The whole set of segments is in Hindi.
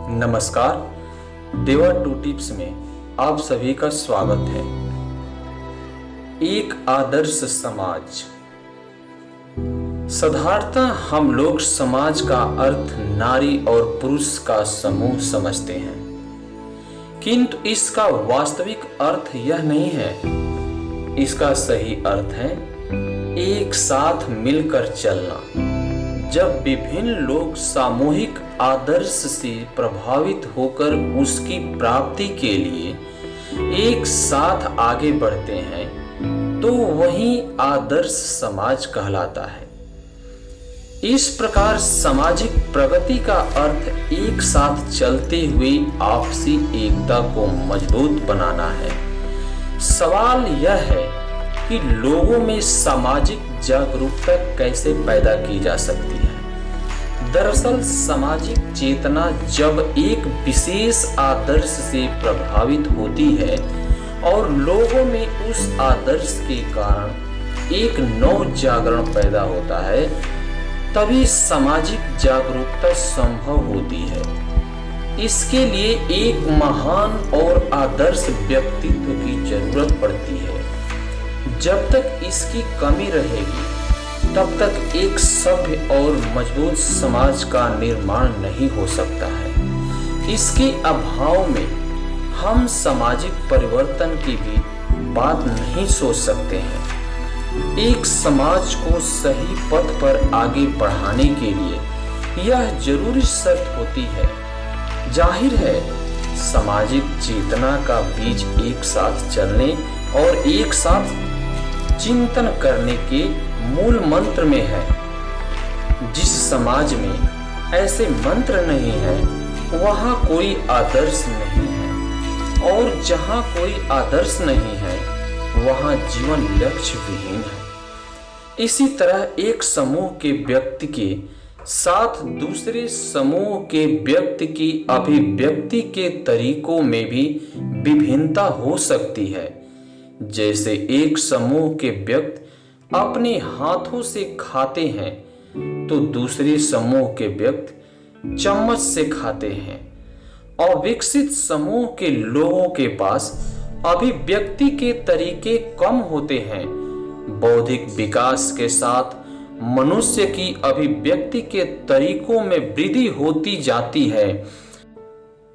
नमस्कार, देवा टू टिप्स में आप सभी का स्वागत है। एक आदर्श समाज। साधारणतः हम लोग समाज का अर्थ नारी और पुरुष का समूह समझते हैं, किंतु इसका वास्तविक अर्थ यह नहीं है। इसका सही अर्थ है एक साथ मिलकर चलना। जब विभिन्न लोग सामूहिक आदर्श से प्रभावित होकर उसकी प्राप्ति के लिए एक साथ आगे बढ़ते हैं तो वही आदर्श समाज कहलाता है। इस प्रकार सामाजिक प्रगति का अर्थ एक साथ चलते हुए आपसी एकता को मजबूत बनाना है। सवाल यह है कि लोगों में सामाजिक जागरूकता कैसे पैदा की जा सकती है। दरअसल सामाजिक चेतना जब एक विशेष आदर्श से प्रभावित होती है और लोगों में उस आदर्श के कारण एक नव जागरण पैदा होता है, तभी सामाजिक जागरूकता संभव होती है। इसके लिए एक महान और आदर्श व्यक्तित्व की जरूरत पड़ती है। जब तक इसकी कमी रहेगी तब तक एक सभ्य और मजबूत समाज का निर्माण नहीं हो सकता है। इसके अभाव में हम सामाजिक परिवर्तन की भी बात नहीं सोच सकते हैं। एक समाज को सही पथ पर आगे बढ़ाने के लिए यह जरूरी शर्त होती है। जाहिर है, सामाजिक चेतना का बीज एक साथ चलने और एक साथ चिंतन करने के मूल मंत्र में है। जिस समाज में ऐसे मंत्र नहीं है वहां कोई आदर्श नहीं है, और जहां कोई आदर्श नहीं है वहां जीवन लक्ष्य विहीन है। इसी तरह एक समूह के व्यक्ति के साथ दूसरे समूह के व्यक्ति की अभिव्यक्ति के तरीकों में भी विभिन्नता हो सकती है। जैसे एक समूह के व्यक्ति अपने हाथों से खाते हैं तो दूसरे समूह के व्यक्ति चम्मच से खाते हैं। अविकसित समूह के लोगों के पास अभिव्यक्ति के तरीके कम होते हैं। बौद्धिक विकास के साथ मनुष्य की अभिव्यक्ति के तरीकों में वृद्धि होती जाती है।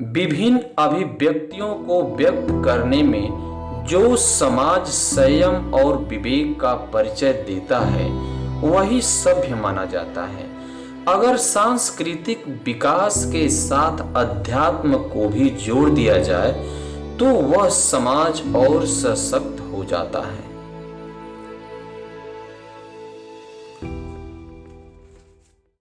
विभिन्न अभिव्यक्तियों को व्यक्त करने में जो समाज संयम और विवेक का परिचय देता है वही सभ्य माना जाता है। अगर सांस्कृतिक विकास के साथ अध्यात्म को भी जोड़ दिया जाए तो वह समाज और सशक्त हो जाता है।